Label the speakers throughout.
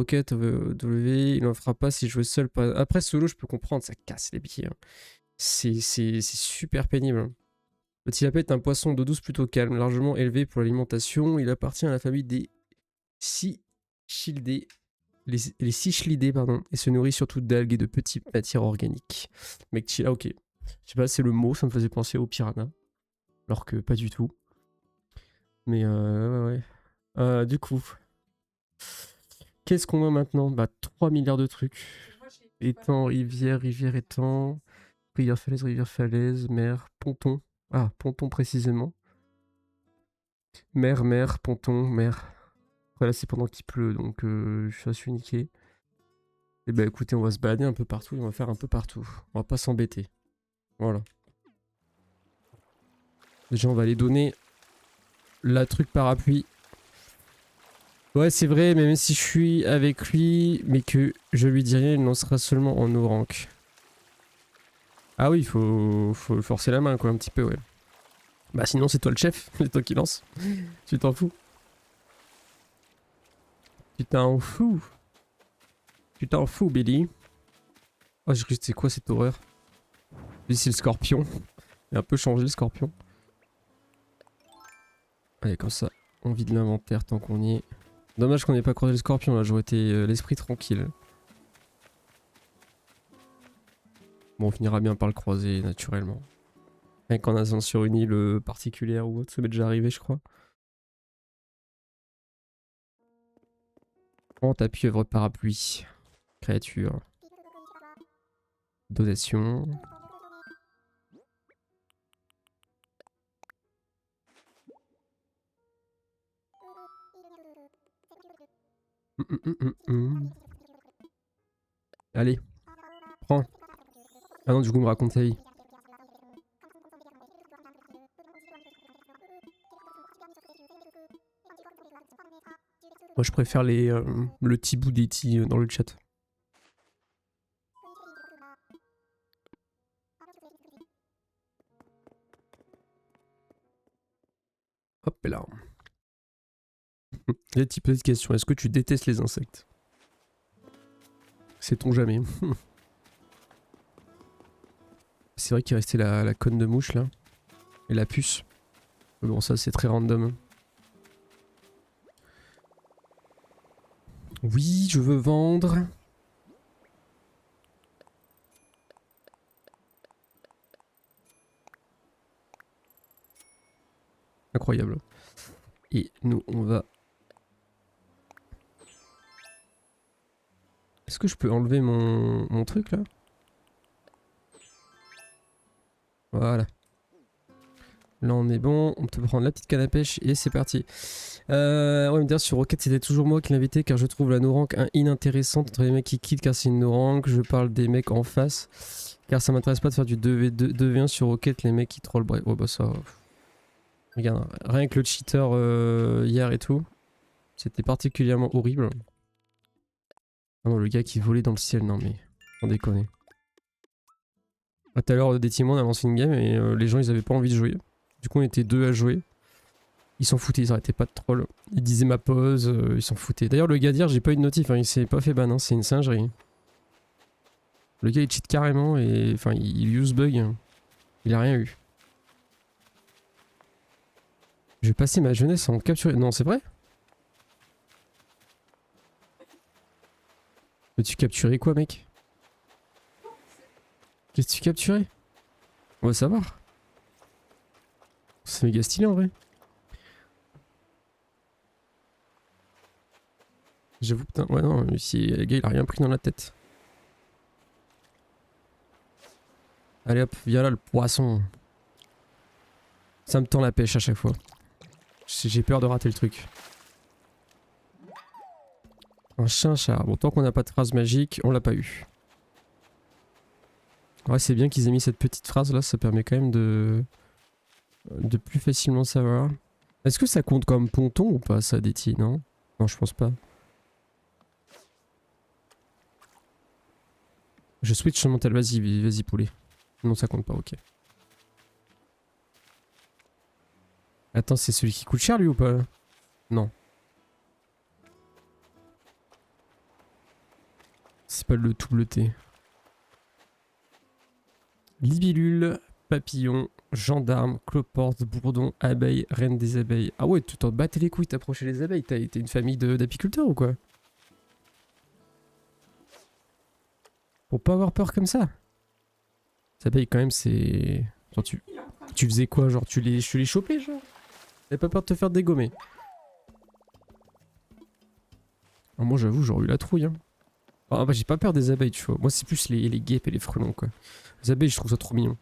Speaker 1: Rocket W, il en fera pas si je joue seul. Après solo, je peux comprendre, ça casse les pieds. Hein. C'est super pénible. Le tilapia est un poisson d'eau douce plutôt calme, largement élevé pour l'alimentation. Il appartient à la famille des Cichlidae, les Cichlidae, pardon, et se nourrit surtout d'algues et de petites matières organiques. Mec, chill, ok. Je sais pas, c'est le mot, ça me faisait penser au piranha. Alors que pas du tout. Mais ouais. Du coup, qu'est-ce qu'on a maintenant? Bah, 3 milliards de trucs. Étang, rivière, étang. Rivière, falaise, mer, ponton. Ah, ponton précisément. Mer, ponton, mer. Après là, c'est pendant qu'il pleut, donc je suis niqué. Et bah écoutez, on va se balader un peu partout et on va faire un peu partout. On va pas s'embêter. Voilà. Déjà, on va aller donner la truc parapluie. Ouais, c'est vrai, mais même si je suis avec lui, mais que je lui dis rien, il lancera seulement en no rank. Ah oui, faut forcer la main, quoi, un petit peu, ouais. Bah sinon, c'est toi le chef, c'est toi qui lance. Tu t'en fous. Tu t'en fous. Tu t'en fous, Billy. Oh, j'ai cru que c'était quoi cette horreur? Lui, c'est le scorpion. Il a un peu changé le scorpion. Allez, comme ça, on vide l'inventaire tant qu'on y est. Dommage qu'on n'ait pas croisé le scorpion, là, j'aurais été l'esprit tranquille. Bon, on finira bien par le croiser, naturellement. Rien qu'en allant sur une île particulière ou autre, ça m'est déjà arrivé, je crois. Oh, ta pieuvre parapluie. Créature. Donation. Allez, prends. Ah non, du coup, me raconte ta vie. Moi, je préfère le petit bout d'Eti dans le chat. Hop là. La petite question, est-ce que tu détestes les insectes? Sait-on jamais. C'est vrai qu'il restait la conne de mouche là. Et la puce. Mais bon, ça c'est très random. Oui, je veux vendre. Incroyable. Et nous, on va... Est-ce que je peux enlever mon truc là? Voilà. Là on est bon, on peut prendre la petite canne à pêche et c'est parti. Ouais, me dire sur Rocket c'était toujours moi qui l'invitais car je trouve la no rank inintéressante entre les mecs qui quittent car c'est une no rank. Je parle des mecs en face car ça m'intéresse pas de faire du 2v1 sur Rocket, les mecs qui troll. Bref, ouais bah ça... Regarde, rien que le cheater hier et tout, c'était particulièrement horrible. Ah non, le gars qui volait dans le ciel, non mais, on déconne. Tout à l'heure, des teams on a lancé une game et les gens ils avaient pas envie de jouer. Du coup on était deux à jouer. Ils s'en foutaient, ils arrêtaient pas de troll. Ils disaient ma pause, ils s'en foutaient. D'ailleurs le gars d'hier, j'ai pas eu de notif, hein, il s'est pas fait ban, hein, c'est une singerie. Le gars il cheat carrément et enfin il use bug. Il a rien eu. Je vais passer ma jeunesse en capturer. Non, c'est vrai? Mais tu capturais quoi, mec? Qu'est-ce que tu capturais? On va savoir. C'est méga stylé en vrai. J'avoue, putain, ouais, non, ici, le gars il a rien pris dans la tête. Allez hop, viens là le poisson. Ça me tend la pêche à chaque fois. J'ai peur de rater le truc. Un chat. Bon, tant qu'on n'a pas de phrase magique, on l'a pas eu. Ouais, c'est bien qu'ils aient mis cette petite phrase là, ça permet quand même de plus facilement savoir. Est-ce que ça compte comme ponton ou pas, ça, Déti, non? Non, je pense pas. Je switch sur mental, vas-y poulet. Non, ça compte pas, ok. Attends, c'est celui qui coûte cher lui ou pas? Non. C'est pas le tout bleuté. Libellule, papillon, gendarme, cloporte, bourdon, abeille, reine des abeilles. Ah ouais, tu t'en battais les couilles, t'approchais les abeilles. T'es une famille d'apiculteurs ou quoi? Pour pas avoir peur comme ça. Les abeilles quand même c'est... Genre tu faisais quoi? Genre tu les chopais genre? T'avais pas peur de te faire dégommer? Ah, moi j'avoue j'aurais eu la trouille hein. Ah bah j'ai pas peur des abeilles tu vois. Moi c'est plus les guêpes et les frelons quoi. Les abeilles je trouve ça trop mignon.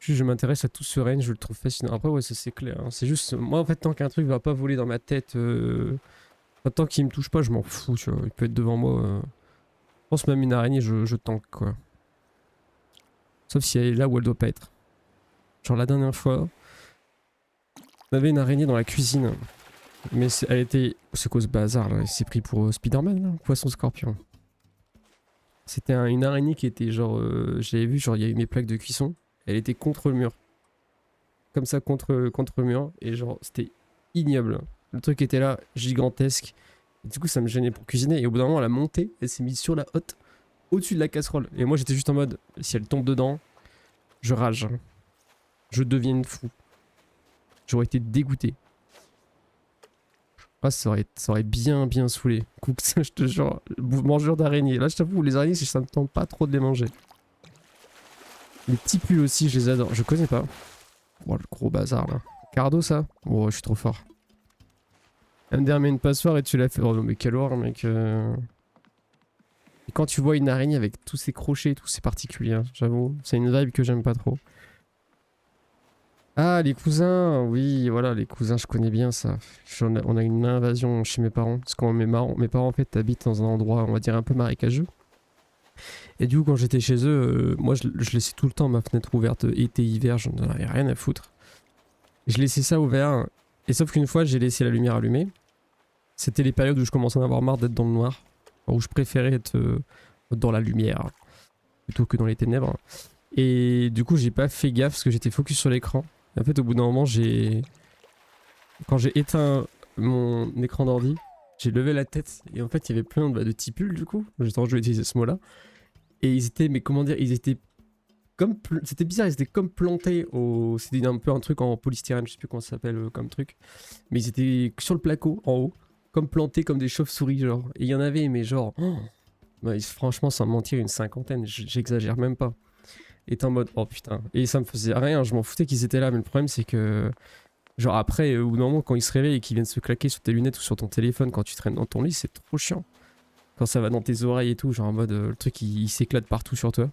Speaker 1: Je m'intéresse à tout ce règne, je le trouve fascinant. Après ouais ça c'est clair. Hein. C'est juste, moi en fait tant qu'un truc va pas voler dans ma tête, tant qu'il me touche pas je m'en fous tu vois. Il peut être devant moi. Je pense même une araignée je tank quoi. Sauf si elle est là où elle doit pas être. Genre la dernière fois, on avait une araignée dans la cuisine. Mais elle était... C'est quoi ce bazar là? Il s'est pris pour Spider-Man là? Poisson scorpion. C'était une araignée qui était genre... J'avais vu genre il y a eu mes plaques de cuisson. Elle était contre le mur. Comme ça contre le mur. Et genre c'était ignoble. Le truc était là, gigantesque. Et du coup ça me gênait pour cuisiner. Et au bout d'un moment elle a monté. Elle s'est mise sur la hotte. Au-dessus de la casserole. Et moi j'étais juste en mode... Si elle tombe dedans, je rage. Je deviens fou. J'aurais été dégoûté. Ah, ça aurait bien saoulé. Cook, ça, je te jure. Mangeur d'araignées. Là, je t'avoue, les araignées, ça me tente pas trop de les manger. Les petits pulls aussi, je les adore. Je connais pas. Oh, le gros bazar là. Cardo, ça? Oh, je suis trop fort. Elle me dit, mais une passoire et tu l'as fait. Oh non, mais quelle horreur, mec. Et quand tu vois une araignée avec tous ses crochets, tous ses particuliers, hein, j'avoue, c'est une vibe que j'aime pas trop. Ah, les cousins, oui, voilà, les cousins, je connais bien ça. On a une invasion chez mes parents, parce que mes parents en fait habitent dans un endroit, on va dire, un peu marécageux. Et du coup, quand j'étais chez eux, moi, je laissais tout le temps ma fenêtre ouverte, été, hiver, je n'en avais rien à foutre. Je laissais ça ouvert, et sauf qu'une fois, j'ai laissé la lumière allumée. C'était les périodes où je commençais à en avoir marre d'être dans le noir, où je préférais être dans la lumière, plutôt que dans les ténèbres. Et du coup, j'ai pas fait gaffe, parce que j'étais focus sur l'écran. En fait, au bout d'un moment, quand j'ai éteint mon écran d'ordi, j'ai levé la tête et en fait, il y avait plein de tipules du coup. J'ai toujours utilisé ce mot-là. Et ils étaient, mais comment dire, ils étaient comme. C'était bizarre, ils étaient comme plantés au. C'était un peu un truc en polystyrène, je sais plus comment ça s'appelle comme truc. Mais ils étaient sur le placo, en haut, comme plantés comme des chauves-souris, genre. Et il y en avait, mais genre. Oh, bah, franchement, sans mentir, une cinquantaine, j'exagère même pas. Et en mode, oh putain. Et ça me faisait rien, je m'en foutais qu'ils étaient là, mais le problème c'est que. Genre après, au bout d'un moment, quand ils se réveillent et qu'ils viennent se claquer sur tes lunettes ou sur ton téléphone quand tu traînes dans ton lit, c'est trop chiant. Quand ça va dans tes oreilles et tout, genre en mode le truc il s'éclate partout sur toi.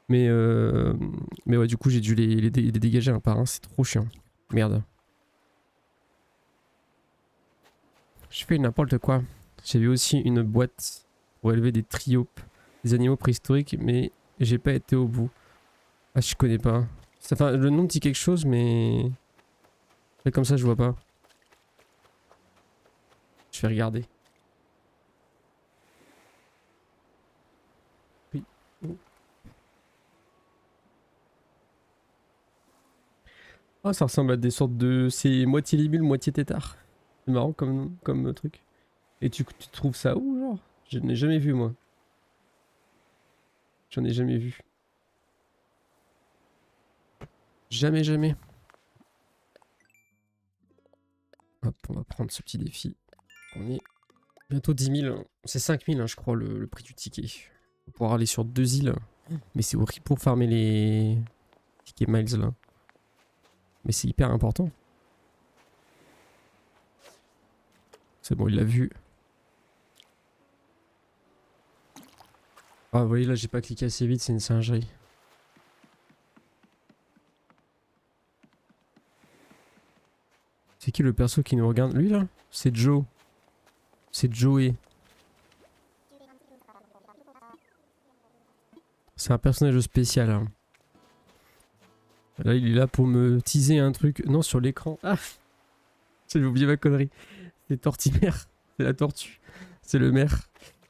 Speaker 1: Mais ouais, du coup, j'ai dû les dégager un par un, c'est trop chiant. Merde. Je fais n'importe quoi. J'ai vu aussi une boîte pour élever des triopes, des animaux préhistoriques, mais j'ai pas été au bout. Ah, je connais pas. Enfin, le nom dit quelque chose, mais. Comme ça, je vois pas. Je vais regarder. Oui. Oh. Ah, ça ressemble à des sortes de... C'est moitié libule, moitié tétard. C'est marrant comme truc. Et tu trouves ça où, genre? Je n'ai jamais vu, moi. J'en ai jamais vu. Jamais, jamais. Hop, on va prendre ce petit défi. On est bientôt 10 000. C'est 5 000, hein, je crois, le prix du ticket. On va pouvoir aller sur 2 îles. Mais c'est horrible pour farmer les tickets miles, là. Mais c'est hyper important. C'est bon, il l'a vu. Ah, vous voyez, là, j'ai pas cliqué assez vite, c'est une singerie. C'est qui le perso qui nous regarde? Lui, là? C'est Joe. C'est Joey. C'est un personnage spécial. Hein. Là, il est là pour me teaser un truc. Non, sur l'écran. Ah! J'ai oublié ma connerie. C'est Tortimer. C'est la tortue. C'est le maire.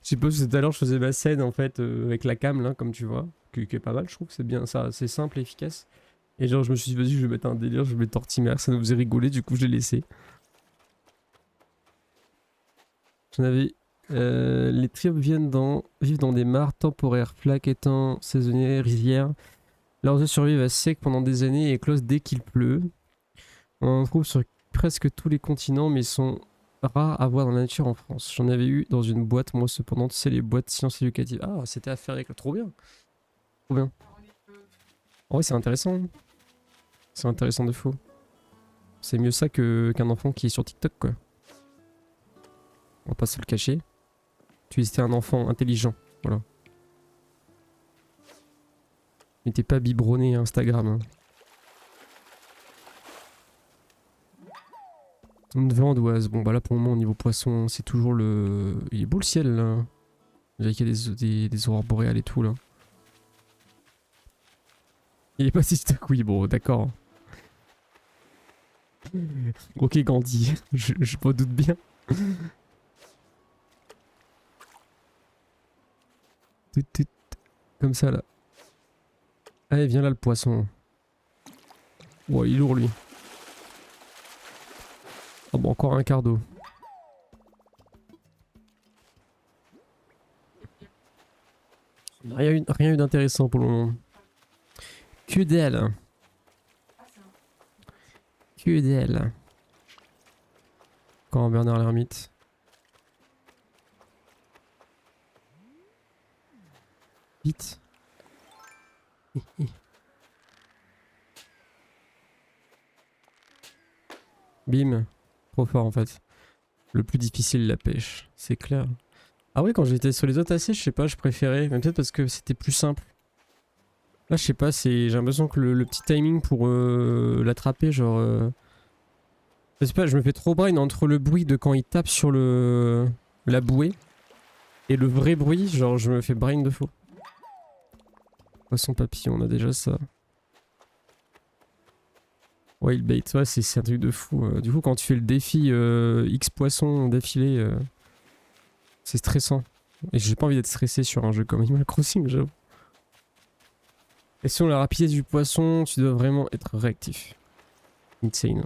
Speaker 1: Je sais pas si tout à l'heure je faisais ma scène en fait avec la cam là, comme tu vois. Qui est pas mal, je trouve que c'est bien ça. C'est simple et efficace. Et genre, je me suis dit, vas-y, je vais mettre un délire. Je vais mettre Tortimer. Ça nous faisait rigoler, du coup, je l'ai laissé. J'en avais. Les tribes vivent dans des mares temporaires, flaques, étangs, saisonniers, rizières. Leurs œufs survivent à sec pendant des années et éclosent dès qu'il pleut. On en trouve sur presque tous les continents, mais ils sont rares à voir dans la nature en France. J'en avais eu dans une boîte, moi cependant, tu sais, les boîtes sciences éducatives. Ah, c'était à faire avec. Trop bien. Trop bien. En vrai, c'est intéressant. C'est intéressant de fou. C'est mieux ça qu'un enfant qui est sur TikTok, quoi. On va pas se le cacher. Tu étais un enfant intelligent, voilà. Il n'était pas biberonné à Instagram. Hein. Une vandoise. Bon, bah là, pour le moment, au niveau poisson, c'est toujours le... Il est beau le ciel, là. Il y a des aurores boréales et tout, là. Il est pas TikTok, oui, bon, d'accord. Ok, Gandhi, je m'en doute bien. Comme ça, là. Allez, viens là, le poisson. Ouais, il est lourd, lui. Ah bon, encore un quart d'eau. Rien eu d'intéressant pour le moment. Que dalle. Que dalle. Quand Bernard l'ermite. Vite. Bim. Trop fort en fait. Le plus difficile, la pêche. C'est clair. Ah ouais, quand j'étais sur les autres AC, je sais pas, je préférais. Mais peut-être parce que c'était plus simple. Là, je sais pas, j'ai l'impression que le petit timing pour l'attraper, genre... Je sais pas, je me fais trop brain entre le bruit de quand il tape sur la bouée et le vrai bruit, genre je me fais brain de fou. Poisson papillon, on a déjà ça. Wildbait, ouais, c'est un truc de fou. Du coup, quand tu fais le défi X poissons d'affilée, c'est stressant. Et j'ai pas envie d'être stressé sur un jeu comme Animal Crossing, j'avoue. Et selon la rapidité du poisson, tu dois vraiment être réactif. Insane.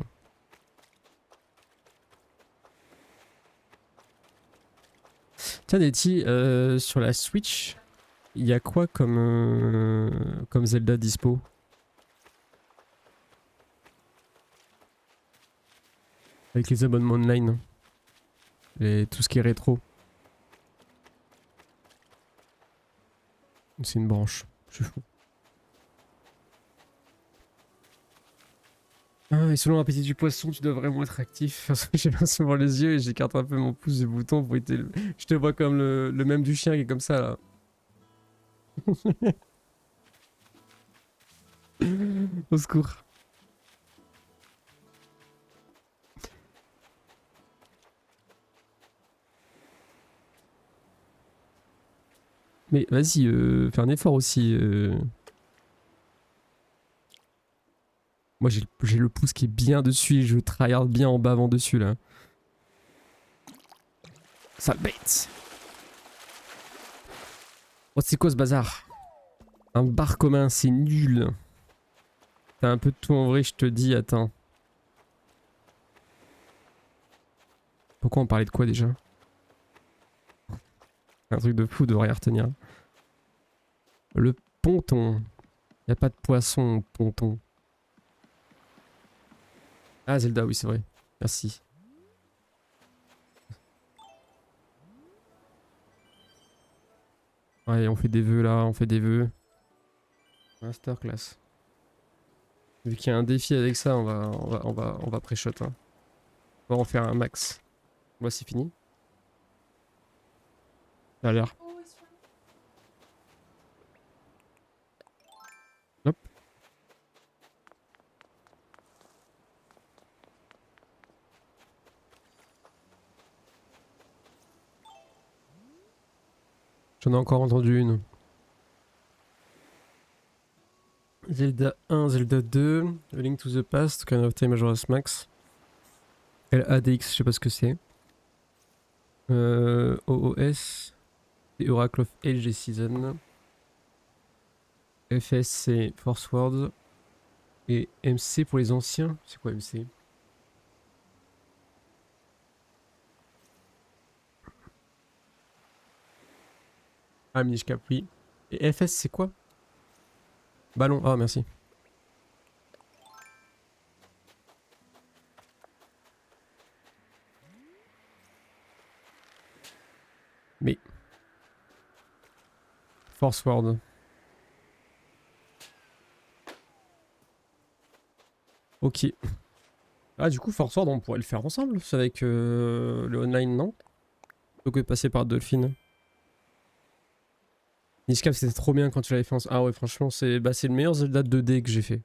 Speaker 1: Tiens, Netty, sur la Switch, il y a quoi comme Zelda dispo? Avec les abonnements online. Et tout ce qui est rétro. C'est une branche. Je suis fou. Ah, et selon l'appétit du poisson, tu dois vraiment être actif. Parce que j'ai bien souvent les yeux et j'écarte un peu mon pouce du bouton pour éviter le... Je te vois comme le même du chien qui est comme ça là. Au secours. Mais vas-y, fais un effort aussi. Moi j'ai le pouce qui est bien dessus et je tryhard bien en bavant dessus là. Sale bête. Oh c'est quoi ce bazar? Un bar commun, c'est nul. T'as un peu de tout en vrai, je te dis, attends. Pourquoi on parlait de quoi déjà? Un truc de fou de rien retenir. Le ponton. Y a pas de poisson au ponton. Ah Zelda, oui c'est vrai. Merci. Ouais, on fait des vœux là, on fait des vœux. Masterclass. Vu qu'il y a un défi avec ça, on va pré-shot. Hein. On va en faire un max. Moi c'est fini. Ça a l'air. Hop. J'en ai encore entendu une. Zelda 1, Zelda 2, A Link to the Past, Ocarina of Time Majora's Max. LADX, je sais pas ce que c'est. OOS, et Oracle of Age et Season. FS c'est Force Words. Et MC pour les anciens, c'est quoi MC? Ah, Minish Cap, oui. Et FS, c'est quoi? Ballon. Ah, merci. Mais. Force Word. Ok. Ah, du coup, Force Word, on pourrait le faire ensemble. C'est avec le online, non? Plutôt que de passer par Dolphin. Minish Cap, c'était trop bien quand tu l'avais fait ensemble. Ah ouais, franchement, c'est le meilleur Zelda 2D que j'ai fait.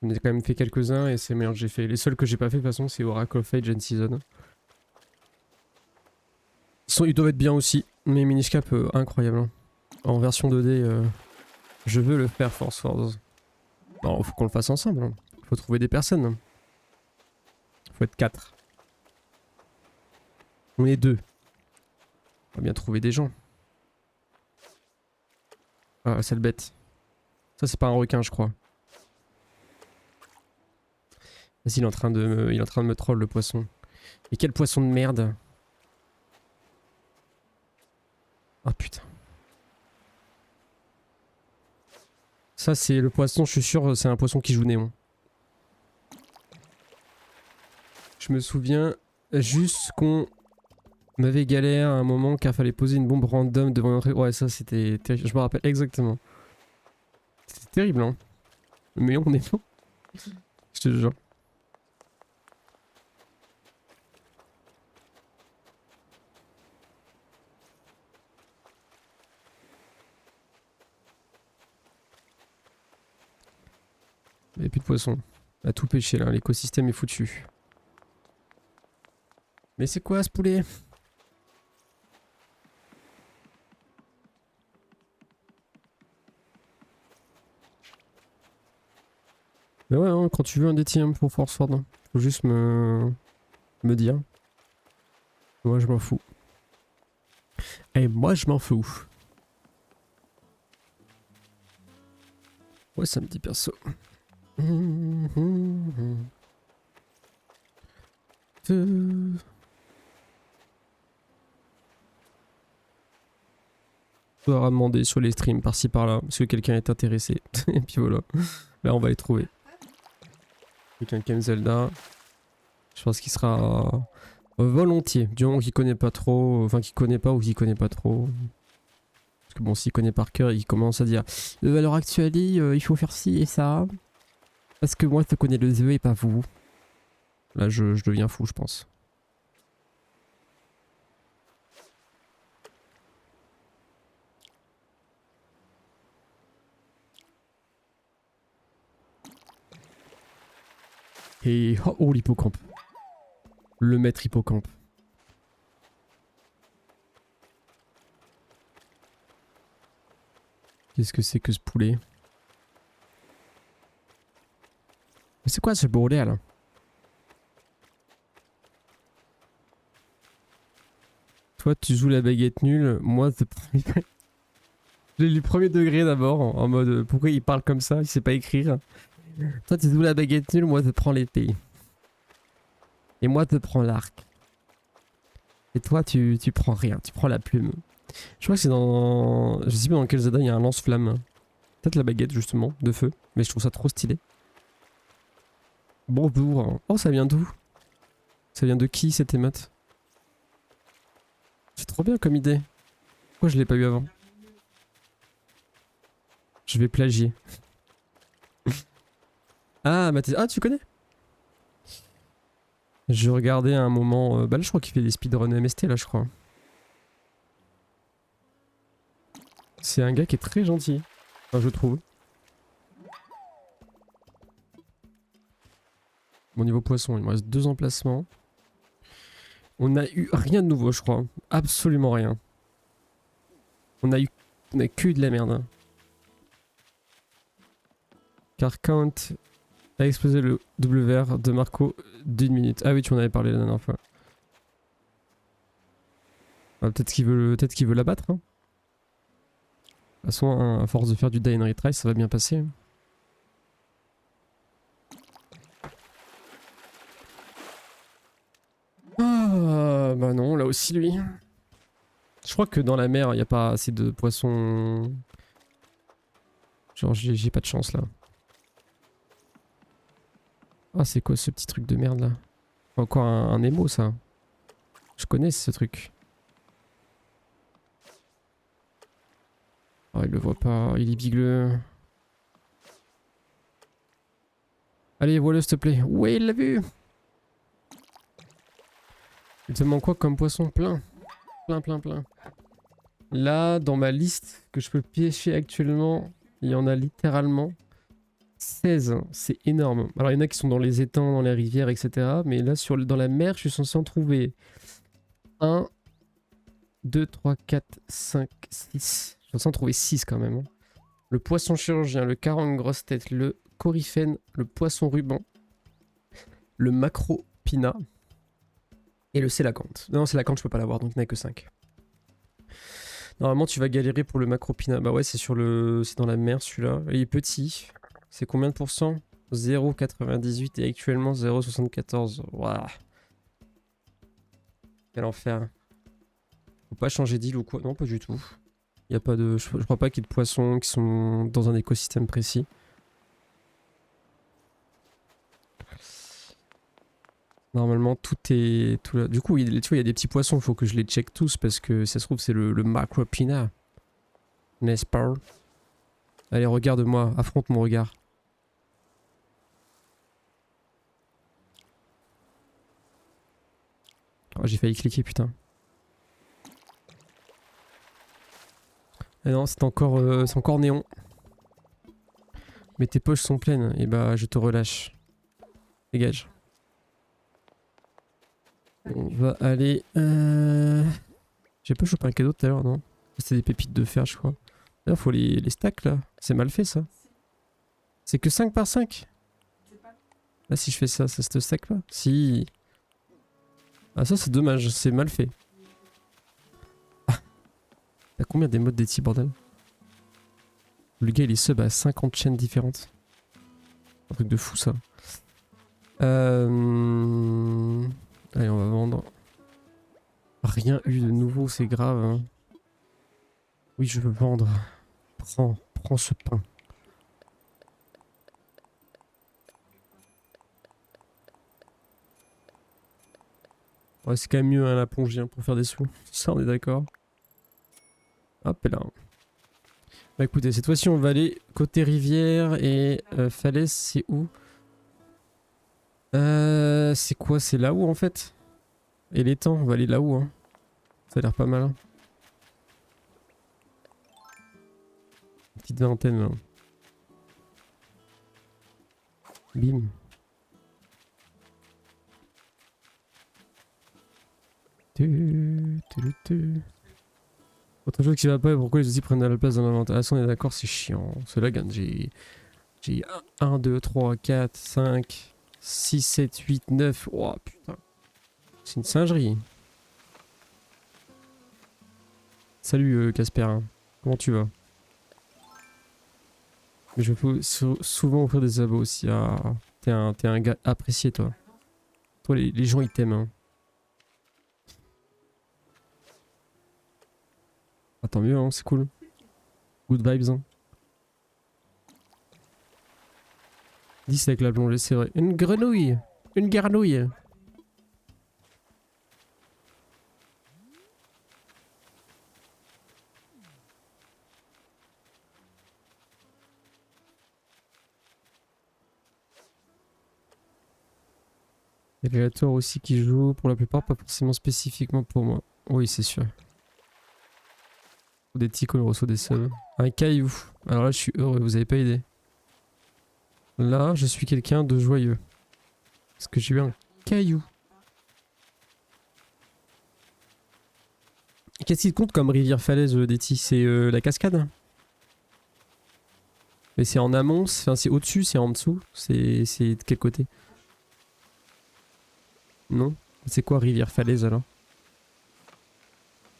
Speaker 1: J'en ai quand même fait quelques-uns et c'est le meilleur que j'ai fait. Les seuls que j'ai pas fait, de toute façon, c'est Oracle of Age and Season. Ils doivent être bien aussi. Mais Minish Cap, incroyable. Hein. En version 2D, je veux le faire, Force Wars. Non, faut qu'on le fasse ensemble. Hein. Faut trouver des personnes. Hein. Faut être 4. On est 2. On va bien trouver des gens. Ah, sale bête. Ça, c'est pas un requin, je crois. Vas-y, il est en train de me troll, le poisson. Et quel poisson de merde. Ah, putain. Ça, c'est le poisson, je suis sûr, c'est un poisson qui joue Néon. Je me souviens juste qu'on m'avait galère à un moment car fallait poser une bombe random devant l'entrée. Ouais, ça, c'était terrible. Je me rappelle exactement. C'était terrible, hein. Mais on est bon. Je te jure. Il n'y a plus de poissons. On a tout pêché là, l'écosystème est foutu. Mais c'est quoi ce poulet? Mais ouais, hein, quand tu veux un des tiens pour Force Sword, hein, faut juste me dire. Moi je m'en fous. Et moi je m'en fous. Ouais, c'est un petit perso. Faudra demander sur les streams par-ci par-là, parce que quelqu'un est intéressé. Et puis voilà. Là on va les trouver. Quelqu'un qui aime Zelda. Je pense qu'il sera volontiers. Du moment qu'il connaît pas trop, enfin qu'il connaît pas ou qu'il connaît pas trop. Parce que bon, s'il connaît par cœur, il commence à dire à l'heure actuelle, il faut faire ci et ça. Parce que moi, je connais le jeu et pas vous. Là, je deviens fou, je pense. Et oh l'hippocampe. Le maître hippocampe. Qu'est-ce que c'est que ce poulet? Mais c'est quoi ce bordel là? Toi, tu joues la baguette nulle. Moi, j'ai lu premier degré d'abord, en mode pourquoi il parle comme ça, il sait pas écrire. Toi, tu joues la baguette nulle, moi, je prends l'épée. Et moi, je prends l'arc. Et toi, tu prends rien, tu prends la plume. Je crois que c'est dans. Je sais pas dans quel Zelda il y a un lance-flamme. Peut-être la baguette, justement, de feu. Mais je trouve ça trop stylé. Bonjour. Oh, ça vient d'où? Ça vient de qui cette émote? C'est trop bien comme idée. Pourquoi je l'ai pas eu avant? Je vais plagier. Ah, Mathis. Ah, tu connais? Je regardais à un moment. Bah là, je crois qu'il fait des speedruns MST, là, je crois. C'est un gars qui est très gentil. Enfin, je trouve. Bon, niveau poisson, il me reste 2 emplacements. On a eu rien de nouveau, je crois. Absolument rien. On a que de la merde. Hein. Car Count a explosé le WR de Marco d'une minute. Ah oui, tu en avais parlé la dernière fois. Ah, peut-être qu'il veut l'abattre. Hein. De toute façon, hein, à force de faire du die and retry, ça va bien passer. Ah, bah non, là aussi lui. Je crois que dans la mer, il n'y a pas assez de poissons. Genre, j'ai pas de chance là. Ah, c'est quoi ce petit truc de merde là? Encore un Nemo, ça. Je connais ce truc. Oh, il le voit pas, il est bigleux. Allez, voilà, s'il te plaît. Ouais, il l'a vu. Il te manque quoi comme poisson? Plein. Plein, plein, plein. Là, dans ma liste que je peux pêcher actuellement, il y en a littéralement 16. C'est énorme. Alors, il y en a qui sont dans les étangs, dans les rivières, etc. Mais là, dans la mer, je suis censé en trouver 1, 2, 3, 4, 5, 6. Je suis censé en trouver 6 quand même. Le poisson chirurgien, le carangue grosse tête, le coryphène, le poisson ruban, le macropina et le sélacanthe. Non, sélacanthe, je peux pas l'avoir, donc il n'y en a que 5. Normalement, tu vas galérer pour le macropina. Bah ouais, c'est dans la mer celui-là. Il est petit. C'est combien de pourcents? 0,98 et actuellement 0,74. Waouh. Quel enfer. Faut pas changer d'île ou quoi? Non, pas du tout. Y a pas de, je crois pas qu'il y ait de poissons qui sont dans un écosystème précis. Normalement, tout est... Tout là. Du coup, tu vois, il y a des petits poissons, il faut que je les check tous parce que ça se trouve, c'est le macropina. N'est-ce pas? Allez, regarde-moi, affronte mon regard. Oh, j'ai failli cliquer, putain. Ah non, c'est encore néon. Mais tes poches sont pleines, et bah je te relâche. Dégage. On va aller... J'ai pas chopé un cadeau tout à l'heure, non? C'était des pépites de fer, je crois. D'ailleurs, faut les stacks, là. C'est mal fait, ça. C'est que 5 par 5. Là, si je fais ça, ça se stack pas? Si. Ah, ça, c'est dommage. C'est mal fait. Ah. T'as combien des modes d'Eti, bordel? Le gars, il est sub à 50 chaînes différentes. Un truc de fou, ça. Allez, on va vendre. Rien eu de nouveau, c'est grave. Hein. Oui, je veux vendre. Prends ce pain. Ouais, c'est quand même mieux la plongée pour faire des sous. Ça, on est d'accord. Hop là. Bah écoutez, cette fois-ci, on va aller côté rivière et falaise, c'est où? C'est quoi? C'est là-haut en fait? Et l'étang, on va aller là-haut. Hein. Ça a l'air pas mal. Hein. Petite vingtaine là. Bim. Autre chose qui va pas, pourquoi les outils prennent la place dans l'inventaire? Ah, ça, on est d'accord, c'est chiant. Cela gagne. J'ai 1, 2, 3, 4, 5, 6, 7, 8, 9. Oh putain. C'est une singerie. Salut Casper. Hein. Comment tu vas? Mais je peux souvent offrir des abos aussi. Ah, t'es un gars apprécié, toi. Toi, les gens, ils t'aiment. Hein. Ah, tant mieux, hein, c'est cool. Good vibes. Hein. 10 avec la plongée, c'est vrai. Une grenouille. Une garnouille. Il y a les aussi qui jouent pour la plupart, pas forcément spécifiquement pour moi. Oui, c'est sûr. Des tics, on reçoit des subs. Un caillou. Alors là, je suis heureux, vous avez pas aidé. Là, je suis quelqu'un de joyeux. Parce que j'ai eu un caillou. Qu'est-ce qui compte comme rivière falaise, Déti? C'est la cascade? Mais c'est en amont, c'est au-dessus, c'est en dessous? C'est de quel côté? Non? C'est quoi rivière falaise alors?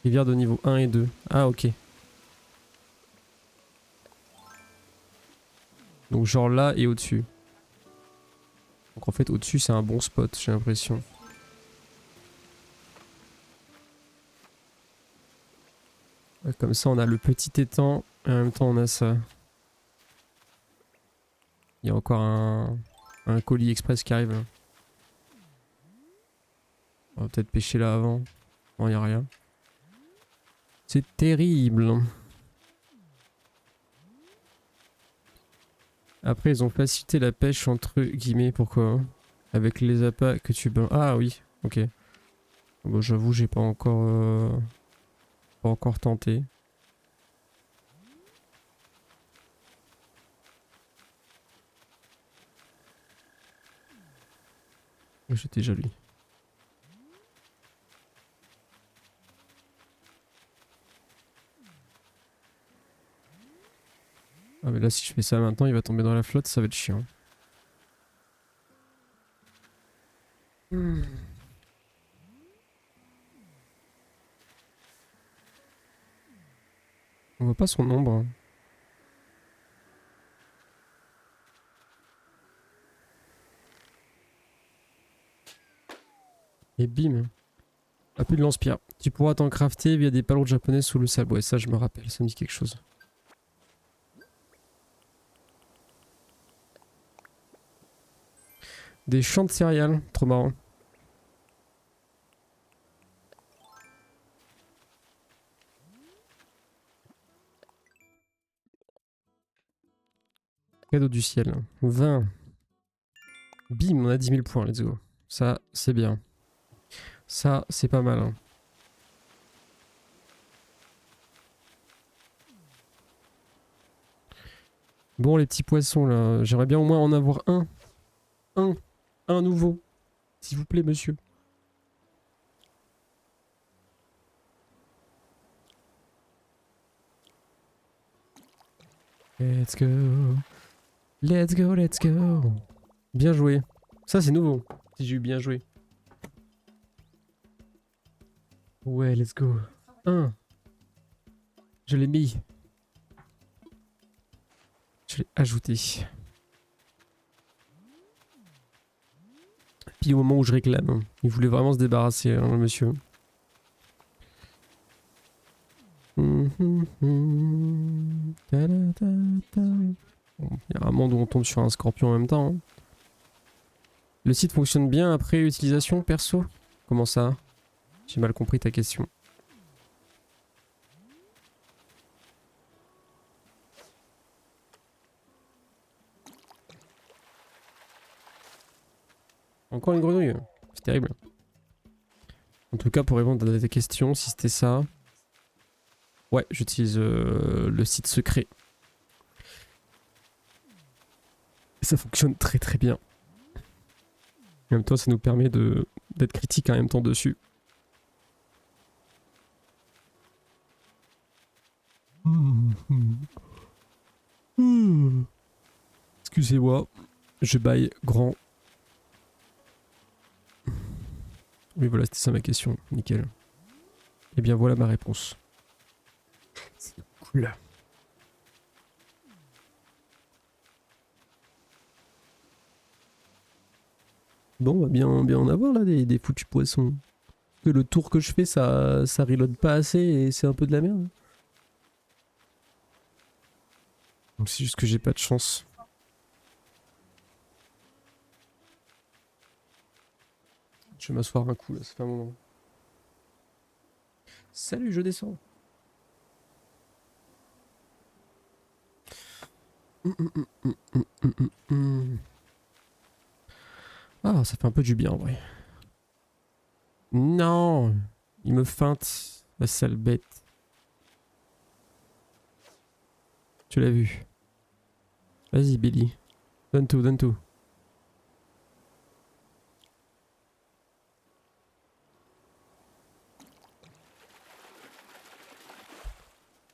Speaker 1: Rivière de niveau 1 et 2. Ah, ok. Donc genre là et au-dessus. Donc en fait au-dessus c'est un bon spot, j'ai l'impression. Comme ça on a le petit étang et en même temps on a ça. Il y a encore un colis express qui arrive là. On va peut-être pêcher là avant. Non, y a rien. C'est terrible. Après ils ont facilité la pêche entre guillemets, pourquoi? Avec les appâts que tu... Ah oui, ok. Bon, j'avoue j'ai pas encore tenté. J'ai déjà lui. Ah mais là si je fais ça maintenant il va tomber dans la flotte, ça va être chiant. On voit pas son nombre. Et bim. Ah, plus de lance-pierre. Tu pourras t'en crafter via des palourdes japonais sous le sable. Ouais, ça je me rappelle, ça me dit quelque chose. Des champs de céréales, trop marrant. Cadeau du ciel. 20. Bim, on a 10 000 points, let's go. Ça, c'est bien. Ça, c'est pas mal. Hein. Bon, les petits poissons, là. J'aimerais bien au moins en avoir un. Un nouveau. S'il vous plaît, monsieur. Let's go. Let's go, let's go. Bien joué. Ça, c'est nouveau. Si j'ai eu bien joué. Ouais, let's go. 1. Je l'ai mis. Je l'ai ajouté. Puis au moment où je réclame, il voulait vraiment se débarrasser, hein, le monsieur. Bon, il y a un monde où on tombe sur un scorpion en même temps. Hein. Le site fonctionne bien après utilisation perso? Comment ça? J'ai mal compris ta question. Encore une grenouille. C'est terrible. En tout cas, pour répondre à ta question, si c'était ça... Ouais, j'utilise le site secret. Et ça fonctionne très très bien. En même temps, ça nous permet d'être critique en même temps dessus. Excusez-moi, je baille grand. Oui, voilà, c'était ça ma question. Nickel. Et bien voilà ma réponse. C'est cool. Bon, on va bien en avoir là des foutus poissons. Que le tour que je fais, ça reload pas assez et c'est un peu de la merde. Donc c'est juste que j'ai pas de chance. Je vais m'asseoir un coup là, ça fait un moment. Salut, je descends. Ah, ça fait un peu du bien en vrai. Non, il me feinte, la sale bête. Tu l'as vu. Vas-y, Billy. Donne tout, donne tout.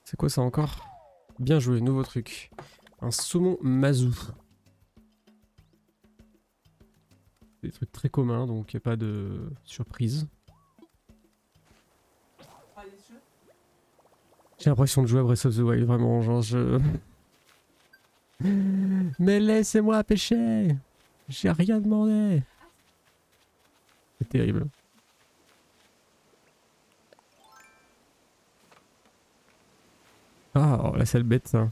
Speaker 1: C'est quoi ça encore? Bien joué, nouveau truc. Un saumon mazou. Des trucs très communs, donc il n'y a pas de surprise. J'ai l'impression de jouer à Breath of the Wild, vraiment, genre je... Mais laissez-moi pêcher! J'ai rien demandé! C'est terrible. Ah, oh, la sale bête, ça.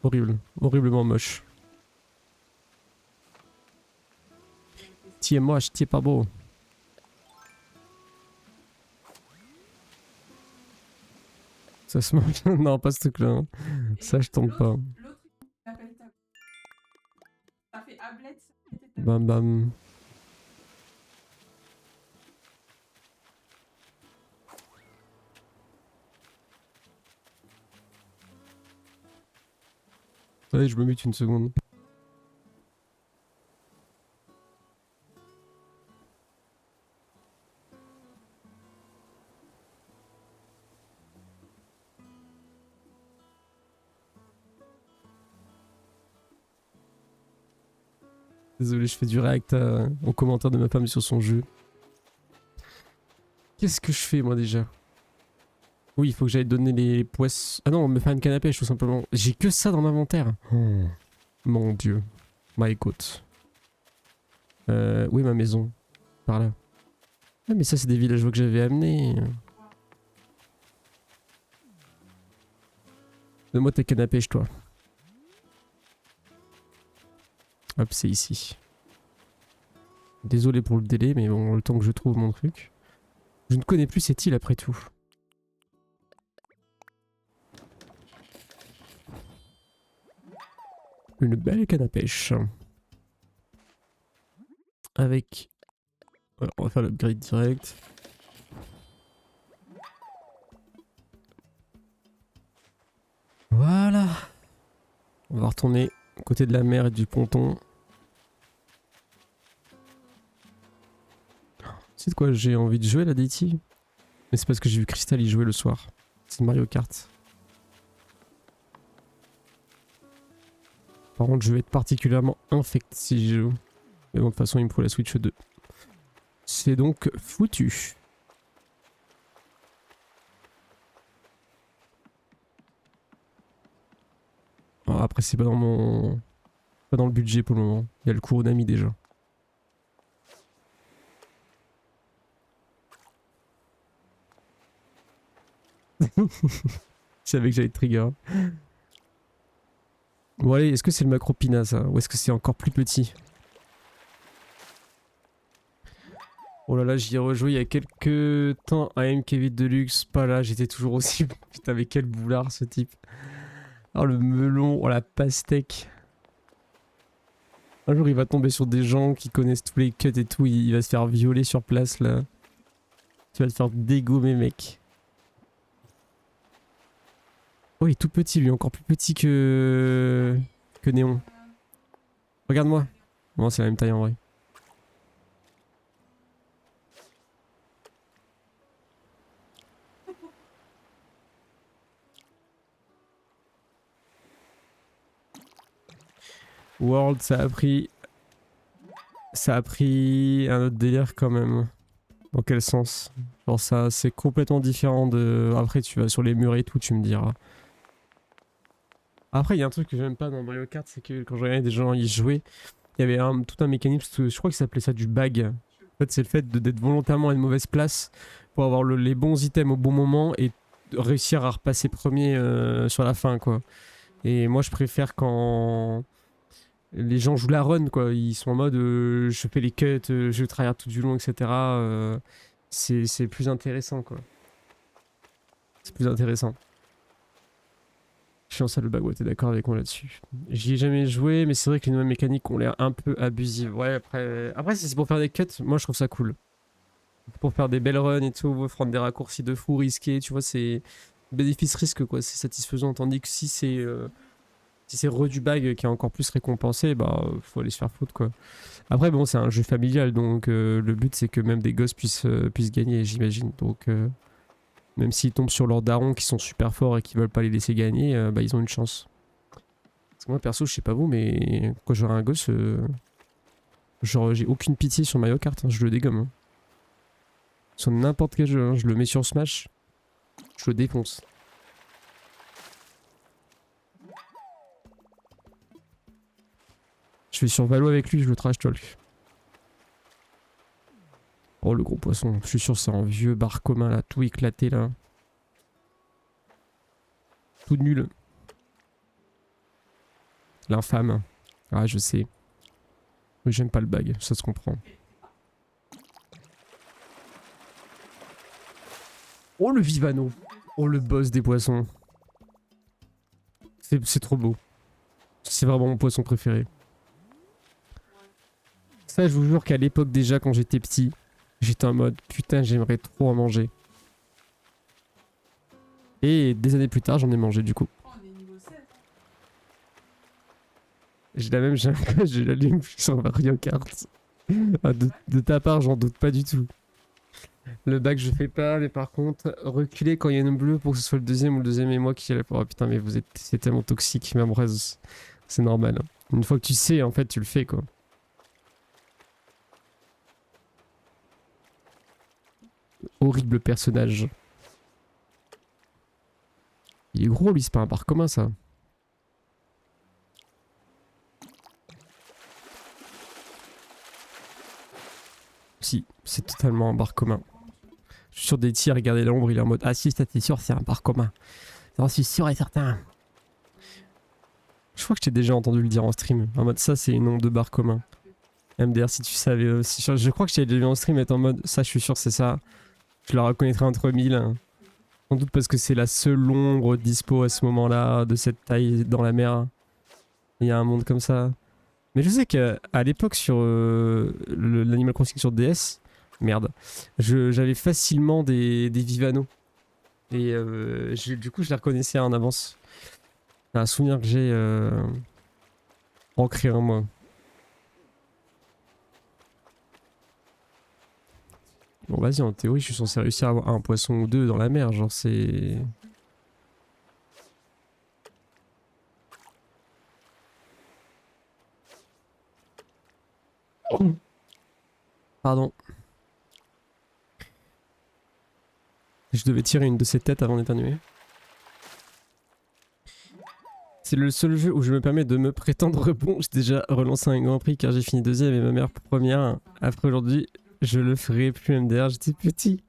Speaker 1: Horrible. Horriblement moche. T'y es moche, t'y es pas beau. Ça se mange. Non, pas ce truc-là. Hein. Ça, je tente pas. Bam bam. Allez, je me mute une seconde. Désolé, je fais du react en commentaire de ma femme sur son jeu. Qu'est-ce que je fais moi déjà? Oui, il faut que j'aille donner les poissons. Ah non, me faire une canne à pêche tout simplement. J'ai que ça dans l'inventaire. Oh, mon dieu. My god. Où est ma maison? Par là. Ah mais ça c'est des villageois que j'avais amenés. Donne-moi ta canne à pêche toi. Hop, c'est ici. Désolé pour le délai, mais bon, le temps que je trouve mon truc. Je ne connais plus cette île après tout. Une belle canne à pêche. Avec... Voilà, on va faire l'upgrade direct. Voilà. On va retourner côté de la mer et du ponton. C'est de quoi j'ai envie de jouer la DT? Mais c'est parce que j'ai vu Crystal y jouer le soir. C'est Mario Kart. Par contre, je vais être particulièrement infect si je joue. Mais bon, de toute façon, il me faut la Switch 2. C'est donc foutu. Alors après, c'est pas dans mon... Pas dans le budget pour le moment. Il y a le cours d'ami déjà. Je savais que j'allais trigger. Bon allez, est-ce que c'est le Macropina ça? Ou est-ce que c'est encore plus petit? Oh là là, j'y ai rejoué il y a quelques temps à MKV Deluxe. Pas là, j'étais toujours aussi... Putain, mais quel boulard ce type. Oh le melon, oh la pastèque. Un jour il va tomber sur des gens qui connaissent tous les cuts et tout, il va se faire violer sur place là. Tu vas te faire dégommer mec. Oh il est tout petit lui, encore plus petit que... Néon. Regarde-moi. Bon c'est la même taille en vrai. World ça a pris... Ça a pris un autre délire quand même. Dans quel sens? Genre ça c'est complètement différent de... Après tu vas sur les murs et tout, tu me diras. Après il y a un truc que j'aime pas dans Mario Kart, c'est que quand je regardais des gens y jouer, il y avait tout un mécanisme, je crois qu'ils s'appelait ça du bag. En fait c'est le fait d'être volontairement à une mauvaise place pour avoir les bons items au bon moment et réussir à repasser premier sur la fin quoi. Et moi je préfère quand les gens jouent la run quoi, ils sont en mode je fais les cuts, je tryhard tout du long etc. C'est plus intéressant quoi. C'est plus intéressant. Chiant ça le bag, ouais t'es d'accord avec moi là-dessus. J'y ai jamais joué mais c'est vrai que les nouvelles mécaniques ont l'air un peu abusives. Ouais après si c'est pour faire des cuts, moi je trouve ça cool. Pour faire des belles runs et tout, prendre des raccourcis de fou risqués, tu vois c'est bénéfice-risque quoi, c'est satisfaisant. Tandis que si c'est du bag qui est encore plus récompensé, bah faut aller se faire foutre quoi. Après bon c'est un jeu familial donc le but c'est que même des gosses puissent gagner j'imagine. Donc même s'ils tombent sur leurs darons qui sont super forts et qui veulent pas les laisser gagner, bah ils ont une chance. Parce que moi perso je sais pas vous mais quand j'aurai un gosse, genre j'ai aucune pitié sur Mario Kart, hein, je le dégomme. Hein. Sur n'importe quel jeu, hein, je le mets sur Smash, je le défonce. Je vais sur Valo avec lui, je le trash talk. Oh le gros poisson, je suis sûr c'est un vieux bar commun là, tout éclaté là. tout nul. L'infâme. Ah, je sais. Oui, j'aime pas le bag, ça se comprend. Oh, le Vivano. Oh, le boss des poissons. C'est trop beau. C'est vraiment mon poisson préféré. Ça, je vous jure qu'à l'époque déjà, quand j'étais petit, j'étais en mode putain, j'aimerais trop en manger. Et des années plus tard, j'en ai mangé du coup. J'ai la même, j'ai la ligne sur Mario Kart. Ah, de ta part, j'en doute pas du tout. Le bac, je fais pas, mais par contre, reculer quand il y a une bleue pour que ce soit le deuxième ou le deuxième et moi qui allait. Oh putain, mais vous êtes, c'est tellement toxique, même Rez. C'est normal. Une fois que tu sais, en fait, tu le fais quoi. Horrible personnage. Il est gros, lui, c'est pas un bar commun ça. Si, c'est totalement un bar commun. Je suis sûr des tirs, regardez l'ombre, il est en mode ah si, ça t'es sûr, c'est un bar commun. J'en suis sûr et certain. Je crois que je t'ai déjà entendu le dire en stream. En mode ça, c'est un nom de bar commun. MDR, si tu savais aussi. Je crois que je t'ai déjà vu en stream être en mode ça, je suis sûr, c'est ça. Je la reconnaîtrai entre mille. Sans doute parce que c'est la seule ombre dispo à ce moment-là, de cette taille dans la mer. Il y a un monde comme ça. Mais je sais qu'à l'époque sur l'Animal Crossing sur DS, merde, j'avais facilement des Vivano. Et du coup je les reconnaissais en avance. C'est un souvenir que j'ai ancré en moi. Bon vas-y, en théorie je suis censé réussir à avoir un poisson ou deux dans la mer, genre c'est... Pardon. Je devais tirer une de ces têtes avant d'éternuer. C'est le seul jeu où je me permets de me prétendre bon. J'ai déjà relancé un grand prix car j'ai fini deuxième et ma mère première. Après aujourd'hui, je le ferai plus MDR, j'étais petit.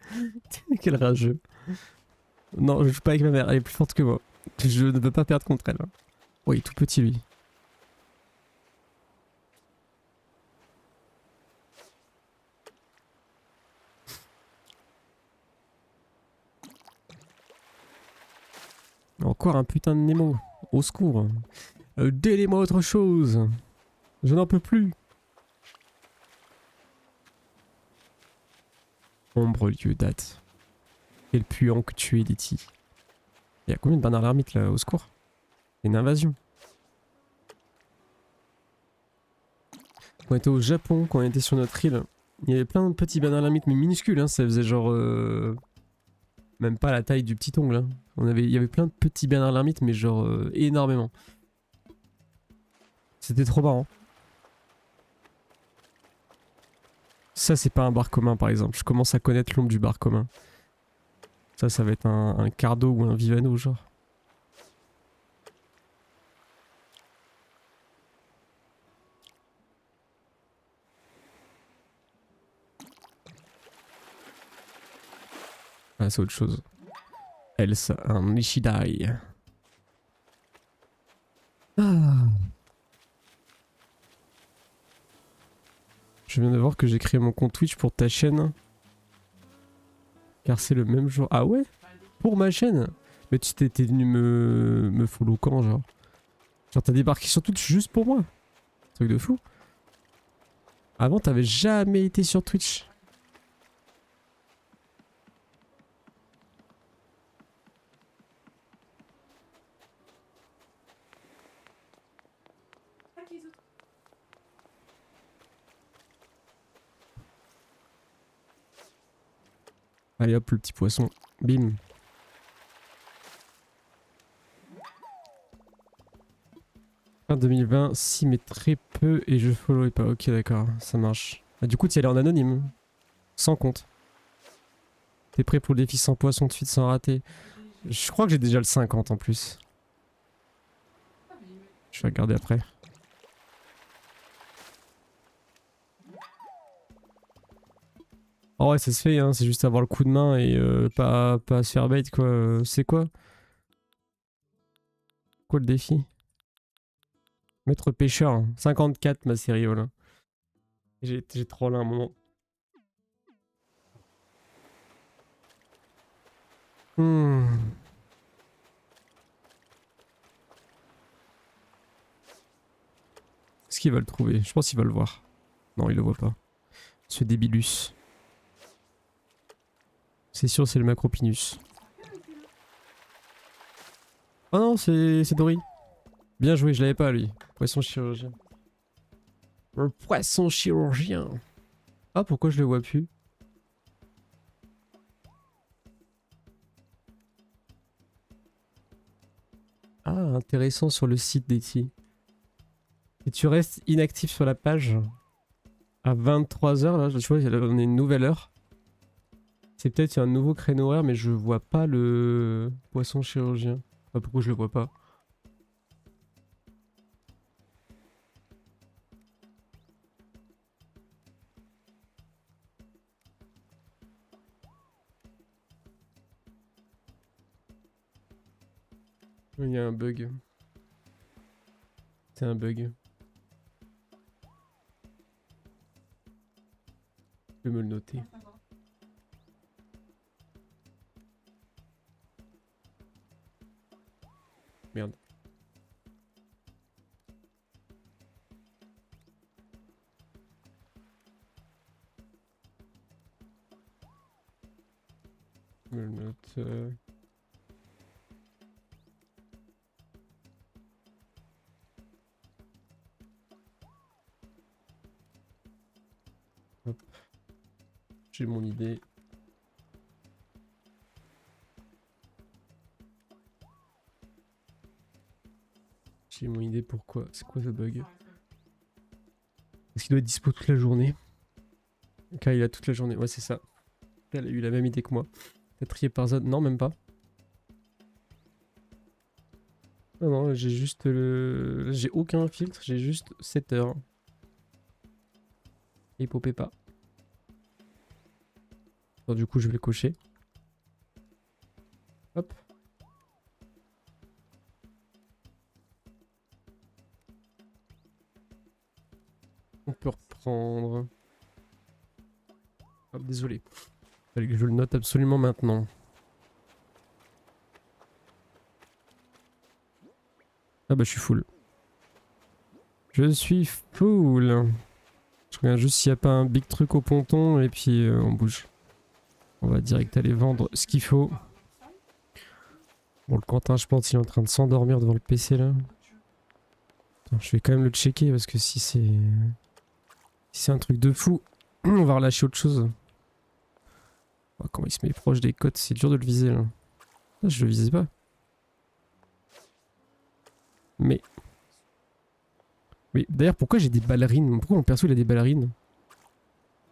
Speaker 1: Quel rageux. Non, je joue pas avec ma mère, elle est plus forte que moi. Je ne veux pas perdre contre elle. Oh, il est tout petit lui. Encore un putain de Nemo. Au secours. Délez-moi autre chose. Je n'en peux plus. Ombre lieu date. Quel puant que tu es, Letty. Il y a combien de Bernard l'ermite là, au secours? Une invasion. Quand on était au Japon, quand on était sur notre île, il y avait plein de petits Bernard l'ermite, mais minuscules, hein, ça faisait genre... même pas la taille du petit ongle. Hein. Il y avait plein de petits Bernard l'ermite, mais genre énormément. C'était trop marrant. Ça, c'est pas un bar commun, par exemple. Je commence à connaître l'ombre du bar commun. Ça va être un Cardo ou un Vivano, genre. Ah, c'est autre chose. Else, un Nishidai. Ah. Je viens de voir que j'ai créé mon compte Twitch pour ta chaîne. Car c'est le même jour. Ah ouais? Pour ma chaîne? Mais tu t'étais venu me follow quand, genre? Genre t'as débarqué sur Twitch juste pour moi? Truc de fou. Avant t'avais jamais été sur Twitch. Allez hop, le petit poisson. Bim. Fin 2020, si mais très peu et je follow et pas. Ok d'accord, ça marche. Ah, du coup tu y allais en anonyme. Sans compte. T'es prêt pour le défi sans poisson de suite sans rater? Je crois que j'ai déjà le 50 en plus. Je vais regarder après. Oh ouais ça se fait hein, c'est juste avoir le coup de main et pas se faire bait quoi. C'est quoi? Quoi le défi? Maître pêcheur, hein. 54 ma série, voilà. J'ai troll à un moment. Est-ce qu'il va le trouver? Je pense qu'il va le voir. Non, il le voit pas. Ce débilus. C'est sûr, c'est le Macropinus. Oh non, c'est Dory. Bien joué, je l'avais pas lui. Poisson chirurgien. Le poisson chirurgien. Ah, pourquoi je le vois plus? Ah, intéressant sur le site d'Eti. Et tu restes inactif sur la page à 23h là, tu vois, on est une nouvelle heure. C'est peut-être un nouveau créneau horaire, mais je vois pas le poisson chirurgien. Enfin, pourquoi je le vois pas? Il y a un bug. C'est un bug. Je vais me le noter. Merde. Je me le note. Hop. J'ai mon idée. J'ai mon idée pourquoi. C'est quoi ce bug? Est-ce qu'il doit être dispo toute la journée? Car il a toute la journée. Ouais, c'est ça. Elle a eu la même idée que moi. T'as trié par zone? Non, même pas. Non, non, j'ai juste le... J'ai aucun filtre, j'ai juste 7 heures. Et il popait pas. Alors, du coup, je vais le cocher. Hop. On peut reprendre. Hop, désolé. Fallait que je le note absolument maintenant. Ah bah je suis full. Je suis full. Je regarde juste s'il n'y a pas un big truc au ponton et puis on bouge. On va direct aller vendre ce qu'il faut. Bon, le Quentin, je pense, il est en train de s'endormir devant le PC là. Attends, je vais quand même le checker parce que si c'est... Si c'est un truc de fou, on va relâcher autre chose. Oh, comment il se met proche des côtes, c'est dur de le viser là. Ah, je le visais pas. Mais... Oui, d'ailleurs, pourquoi j'ai des ballerines? Pourquoi mon perso il a des ballerines?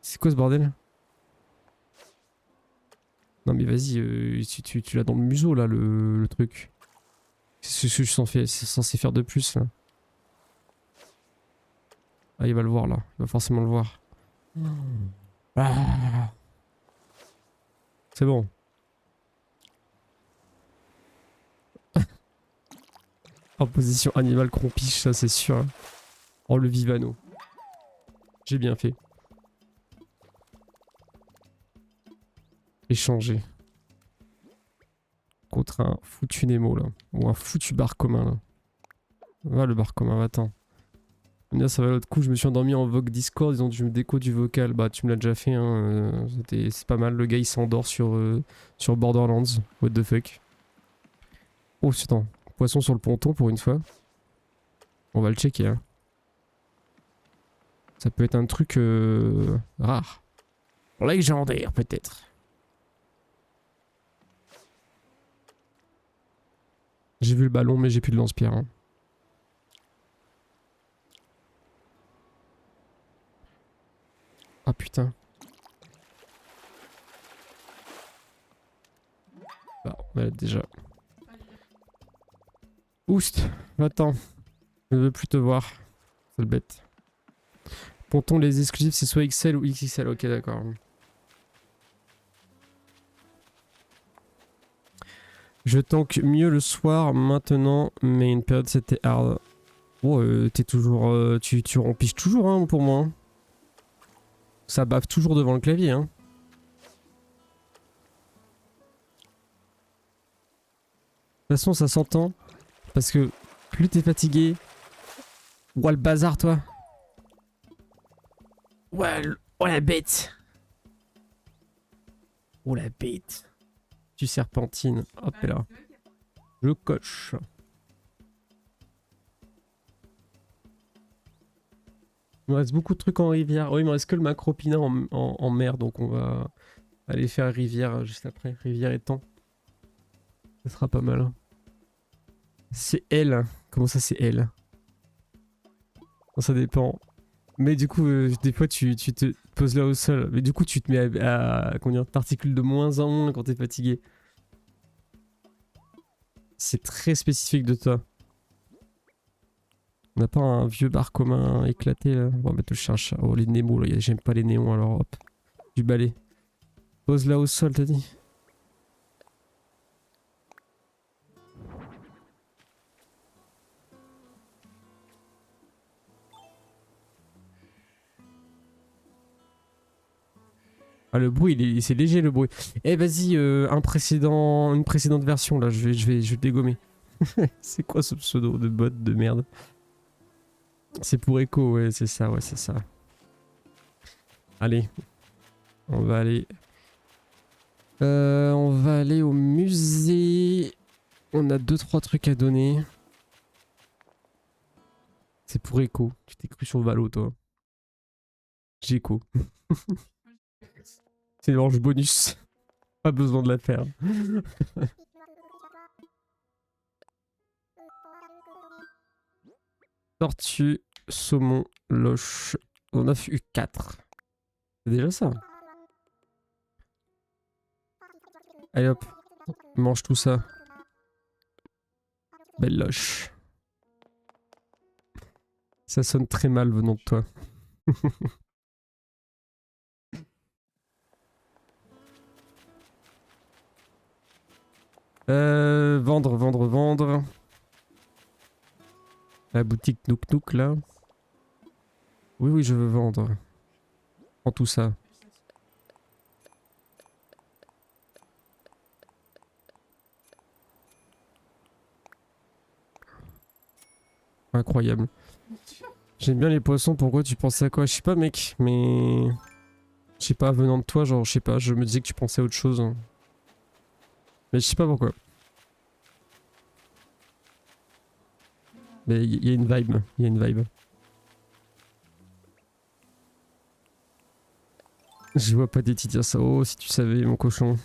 Speaker 1: C'est quoi ce bordel? Non mais vas-y, tu l'as dans le museau là, le truc. C'est ce que je suis censé faire de plus là. Ah, il va le voir là, il va forcément le voir. Ah. C'est bon. En position animal crompiche, ça c'est sûr. Hein. Oh le Vivano. J'ai bien fait. Échanger. Contre un foutu Nemo là. Ou un foutu bar commun là. Va le bar commun, va-t'en. Là ça va l'autre coup, je me suis endormi en Vogue Discord, ils ont dû me déco du vocal. Bah tu me l'as déjà fait, hein. C'est pas mal, le gars il s'endort sur Borderlands. What the fuck. Oh putain, poisson sur le ponton pour une fois. On va le checker. Hein. Ça peut être un truc rare. Légendaire peut-être. J'ai vu le ballon mais j'ai plus de lance-pierre. Hein. Ah putain. Bah on a déjà. Oust, va-t'en. Je ne veux plus te voir. C'est le bête. Ponton, les exclusifs, c'est soit XL ou XXL. Ok, d'accord. Je tank mieux le soir maintenant, mais une période c'était hard. Oh, t'es toujours. Tu rempiches toujours, hein, pour moi. Hein. Ça bave toujours devant le clavier, hein. De toute façon, ça s'entend. Parce que plus t'es fatigué. Ouah, le bazar, toi. Ouais, oh la bête. Oh la bête. Tu serpentines. Hop là. Je coche. Il me reste beaucoup de trucs en rivière. Oui, il me reste que le macropina en mer, donc on va aller faire rivière juste après. Rivière étang. Ça sera pas mal. Hein. C'est elle. Comment ça, c'est elle? Bon, ça dépend. Mais du coup, des fois, tu te poses là au sol. Mais du coup, tu te mets comment dire, t'articules de moins en moins quand t'es fatigué. C'est très spécifique de toi. On n'a pas un vieux bar commun éclaté là. On va mettre le chien chat. Oh, les Nemo là. J'aime pas les néons alors hop. Du balai. Pose là au sol, t'as dit? Ah, le bruit, c'est léger le bruit. Eh, vas-y, une précédente version là. Je vais le dégommer. C'est quoi ce pseudo de bot de merde? C'est pour Echo, ouais, c'est ça, ouais, c'est ça. Allez, on va aller. On va aller au musée. On a 2-3 trucs à donner. C'est pour Echo. Tu t'es cru sur Valo, toi. J'ai Echo. C'est l'ange bonus. Pas besoin de la faire. Tortue, saumon, loche. On a eu 4. C'est déjà ça. Allez hop. Mange tout ça. Belle loche. Ça sonne très mal venant de toi. Vendre. La boutique Nook Nook là. Oui, je veux vendre. Prends tout ça. Incroyable. J'aime bien les poissons, pourquoi tu pensais à quoi? Je sais pas mec, mais... Je sais pas, venant de toi, genre, je sais pas, je me disais que tu pensais à autre chose. Mais je sais pas pourquoi. Mais il y a une vibe, il y a une vibe. Je vois pas des dire ça. Oh, si tu savais, mon cochon.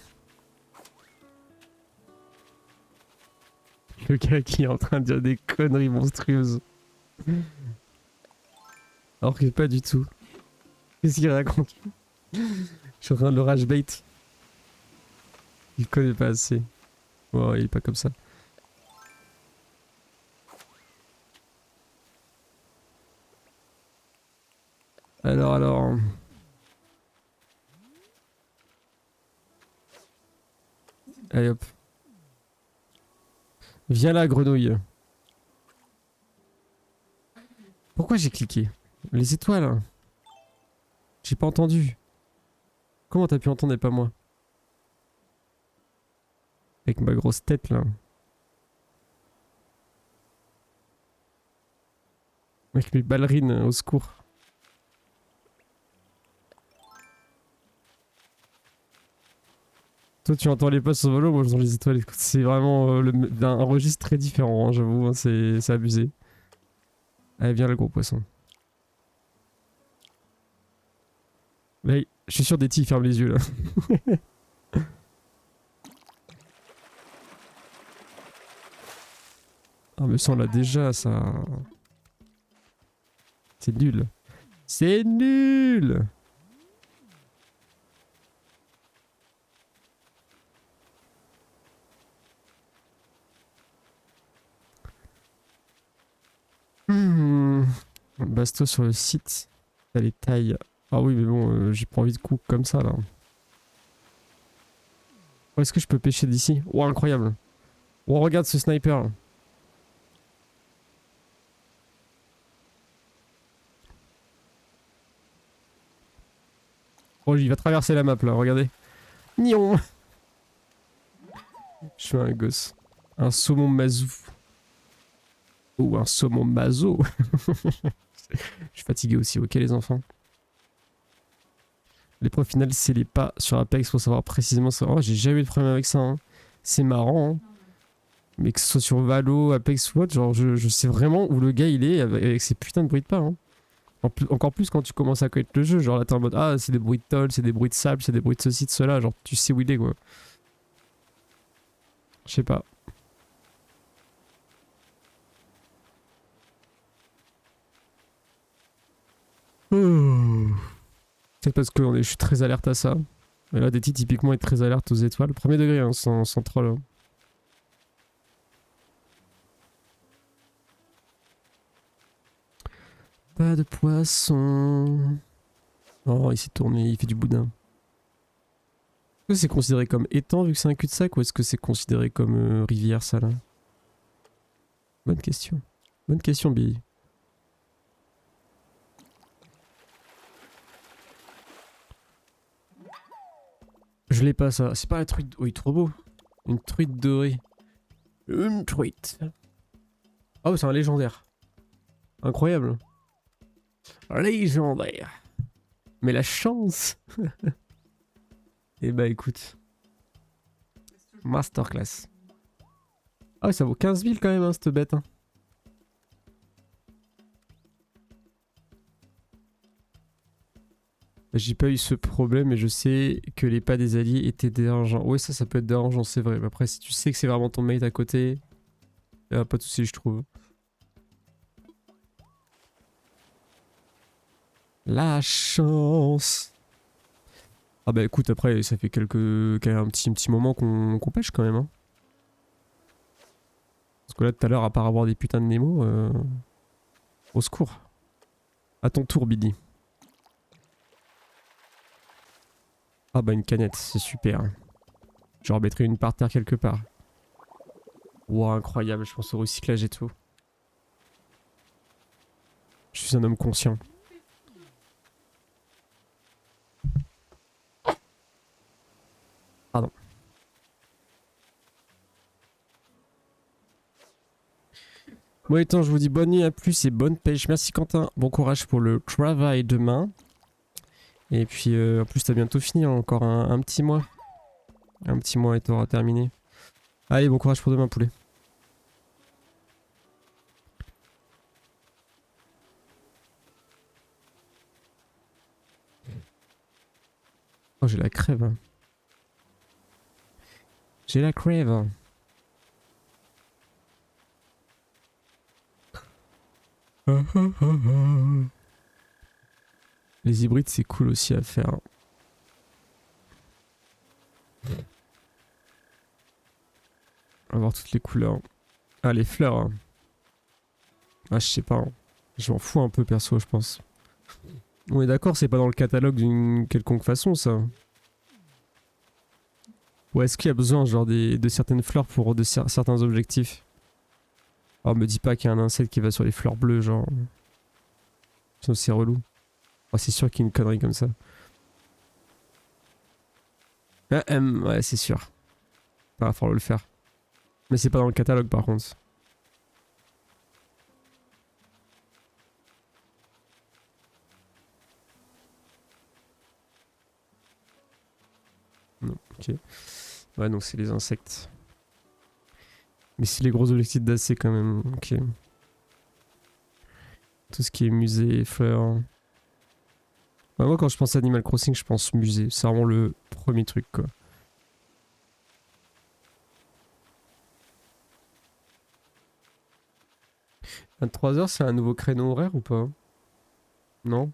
Speaker 1: Le gars qui est en train de dire des conneries monstrueuses. Alors que pas du tout. Qu'est-ce qu'il raconte? Je suis en train de le rage bait. Il connaît pas assez. Oh, il est pas comme ça. Alors. Allez hop. Viens là, grenouille. Pourquoi j'ai cliqué? Les étoiles. J'ai pas entendu. Comment t'as pu entendre et pas moi? Avec ma grosse tête là. Avec mes ballerines, au secours. Toi tu entends les pas sur Valo, moi j'entends les étoiles. Écoute, c'est vraiment un registre très différent, hein, j'avoue, hein, c'est abusé. Allez, viens le gros poisson. Là, je suis sûr d'Eti, ferme les yeux là. Ah mais ça on l'a déjà ça. C'est nul. C'est nul. Basto sur le site. T'as les tailles. Ah oui mais bon, j'ai pas envie de coups comme ça là. Où est-ce que je peux pêcher d'ici? Oh incroyable. Oh, regarde ce sniper là. Oh, il va traverser la map là, regardez. Nion. Je suis un gosse. Un saumon mazou. Ou un saumon mazo. Je suis fatigué aussi, ok les enfants. L'épreuve finale, c'est les pas sur Apex pour savoir précisément ça. Oh, j'ai jamais eu de problème avec ça. Hein. C'est marrant. Hein. Mais que ce soit sur Valo, Apex ou autre, genre je sais vraiment où le gars il est avec ses putains de bruits de pas. Hein. Encore plus quand tu commences à connaître le jeu. Genre là t'es en mode ah c'est des bruits de tôle, c'est des bruits de sable, c'est des bruits de ceci, de cela. Genre tu sais où il est quoi. Je sais pas. Peut-être parce que je suis très alerte à ça. Mais là, Déti, typiquement, est très alerte aux étoiles. Premier degré, hein, sans troll. Hein. Pas de poisson. Oh, il s'est tourné, il fait du boudin. Est-ce que c'est considéré comme étang vu que c'est un cul-de-sac ou est-ce que c'est considéré comme rivière, ça, là? Bonne question. Bonne question, Billy. Je l'ai pas, ça. C'est pas la truite... Oh, il est trop beau. Une truite dorée. Une truite. Oh, c'est un légendaire. Incroyable. Légendaire. Mais la chance. Eh bah écoute. Masterclass. Ah ouais, ça vaut 15 000 quand même, hein, cette bête. Hein. J'ai pas eu ce problème et je sais que les pas des alliés étaient dérangeants. Ouais, ça peut être dérangeant, c'est vrai. Mais après, si tu sais que c'est vraiment ton mate à côté, y'a pas de soucis, je trouve. La chance. Ah bah écoute, après, ça fait un petit moment qu'on pêche quand même. Hein. Parce que là, tout à l'heure, à part avoir des putains de Nemo, au secours. À ton tour, Billy. Ah bah une canette, c'est super. Je remettrai une par terre quelque part. Wow, incroyable, je pense au recyclage et tout. Je suis un homme conscient. Pardon. Bon étant, je vous dis bonne nuit, à plus et bonne pêche. Merci Quentin, bon courage pour le travail demain. Et puis en plus t'as bientôt fini, hein, encore un petit mois. Un petit mois et t'auras terminé. Allez, bon courage pour demain poulet. Oh j'ai la crève. Hein. J'ai la crève. Hein. Les hybrides c'est cool aussi à faire. Avoir toutes les couleurs. Ah les fleurs. Hein. Ah je sais pas. Hein. Je m'en fous un peu perso je pense. On est d'accord, c'est pas dans le catalogue d'une quelconque façon ça. Ou est-ce qu'il y a besoin genre de certaines fleurs pour certains objectifs? Oh me dis pas qu'il y a un insecte qui va sur les fleurs bleues genre. Sinon c'est relou. Oh, c'est sûr qu'il y a une connerie comme ça. Ah, ouais c'est sûr. Il va falloir le faire. Mais c'est pas dans le catalogue par contre. Non, ok. Ouais donc c'est les insectes. Mais c'est les gros objectifs d'AC quand même. Ok. Tout ce qui est musée, fleurs. Ouais, moi quand je pense à Animal Crossing je pense musée. C'est vraiment le premier truc quoi. 23h c'est un nouveau créneau horaire ou pas? Non?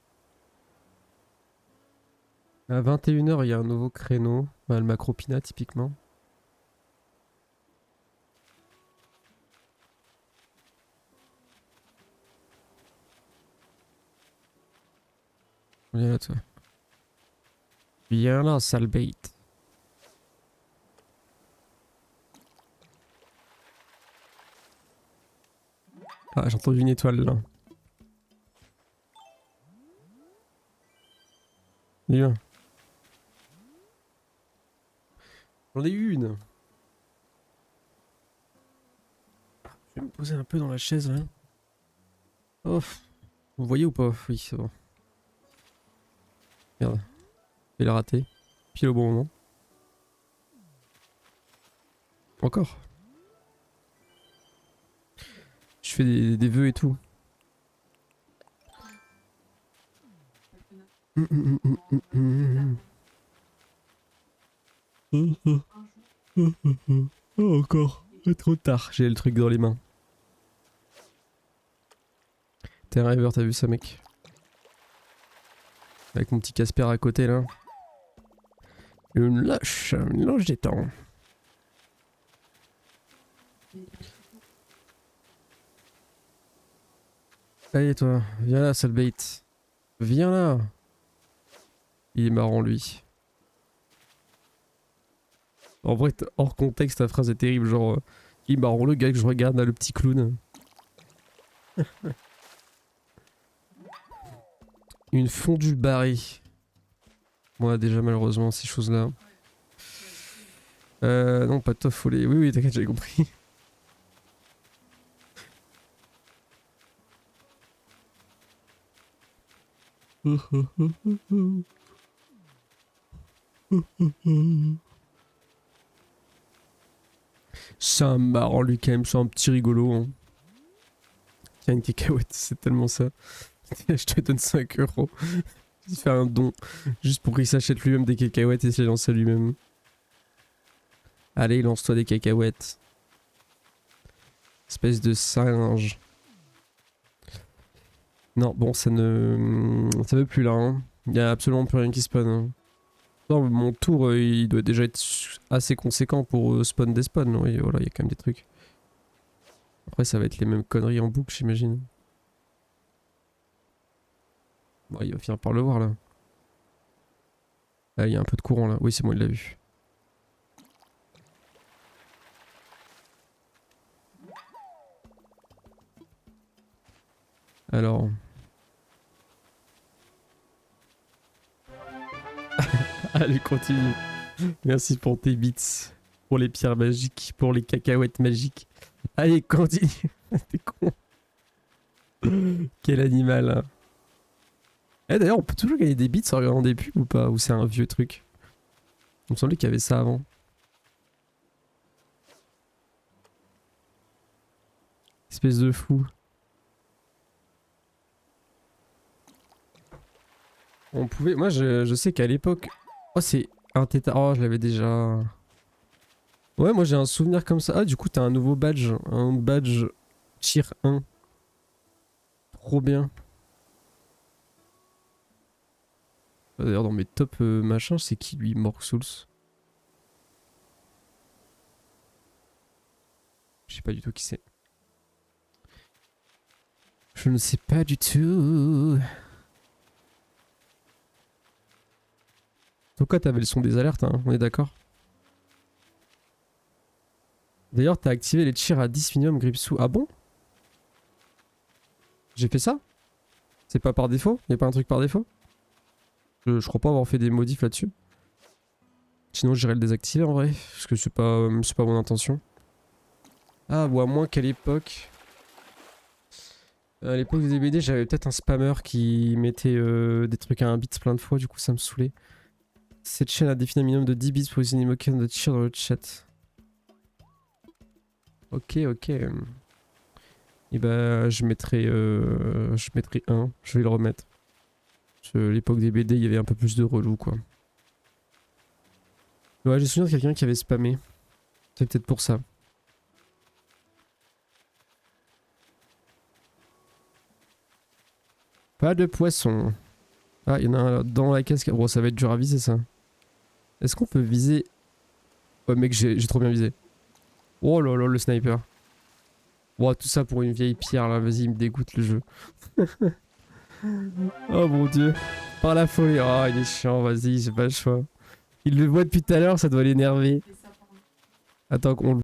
Speaker 1: À 21h il y a un nouveau créneau. Bah, le Macropina typiquement. Viens là toi. Viens là sale bait. Ah, j'ai entendu une étoile là. Bien. J'en ai eu une. Je vais me poser un peu dans la chaise là. Oh, vous voyez ou pas? Oui, c'est bon. Merde. Il a raté. Pile au bon moment. Encore. Je fais des vœux et tout. Oh, encore. Trop tard. J'ai le truc dans les mains. T'es un rêveur, t'as vu ça, mec? Avec mon petit Casper à côté là. Une lâche des temps. Allez toi, viens là, sale bait. Viens là. Il est marrant lui. En vrai, hors contexte, ta phrase est terrible. Genre, il est marrant le gars que je regarde là, le petit clown. Une fondue barrée. Moi, déjà, malheureusement, ces choses-là. Non, pas de tof, faut les. Oui, oui, t'inquiète, j'avais compris. C'est un marrant lui quand même, c'est un petit rigolo. Hein. Tiens une cacahuète, c'est tellement ça. Je te donne 5 euros. Il fait un don, juste pour qu'il s'achète lui-même des cacahuètes et se les lance à lui-même. Allez, lance-toi des cacahuètes. Espèce de singe. Non, bon, ça ne... Ça veut plus là, hein. Il y a absolument plus rien qui spawn. Hein. Non, mon tour, il doit déjà être assez conséquent pour spawn des spawns. Oui, voilà, il y a quand même des trucs. Après, ça va être les mêmes conneries en boucle, j'imagine. Bon, il va finir par le voir, là. Ah, il y a un peu de courant, là. Oui, c'est bon, il l'a vu. Alors... Allez, continue. Merci pour tes bits. Pour les pierres magiques. Pour les cacahuètes magiques. Allez, continue. T'es con. Quel animal. Hein. Eh d'ailleurs, on peut toujours gagner des bits en regardant des pubs ou pas? Ou c'est un vieux truc? Il me semblait qu'il y avait ça avant. Espèce de fou. On pouvait... Moi, je sais qu'à l'époque... Oh, c'est un tétard. Oh, je l'avais déjà... Ouais, moi j'ai un souvenir comme ça. Ah, du coup, t'as un nouveau badge. Un badge tier 1. Trop bien. D'ailleurs, dans mes top machins, c'est qui lui, Mork Souls? Je sais pas du tout qui c'est. Je ne sais pas du tout. Pourquoi t'avais le son des alertes, hein, on est d'accord? D'ailleurs, t'as activé les tirs à 10 minimum grip sous. Ah bon? J'ai fait ça? C'est pas par défaut? Y'a pas un truc par défaut? Je crois pas avoir fait des modifs là-dessus. Sinon, j'irais le désactiver en vrai. Parce que c'est pas mon intention. Ah, ou à moins qu'à l'époque... À l'époque des DBD, j'avais peut-être un spammer qui mettait des trucs à 1 bit plein de fois, du coup ça me saoulait. Cette chaîne a défini un minimum de 10 bits pour utiliser une emotion de tir dans le chat. Ok, ok. Et bah je mettrai 1, je vais le remettre. Parce que l'époque des BD, il y avait un peu plus de relou quoi. Ouais, j'ai souvenir de quelqu'un qui avait spammé. C'est peut-être pour ça. Pas de poisson. Ah, il y en a un dans la casque. Bon, ça va être dur à viser ça. Est-ce qu'on peut viser... Ouais mec, j'ai trop bien visé. Oh là là, le sniper. Bon, tout ça pour une vieille pierre là, vas-y, il me dégoûte le jeu. Oh mon dieu. Par la folie. Oh, il est chiant, vas-y, j'ai pas le choix. Il le voit depuis tout à l'heure, ça doit l'énerver. Attends qu'on le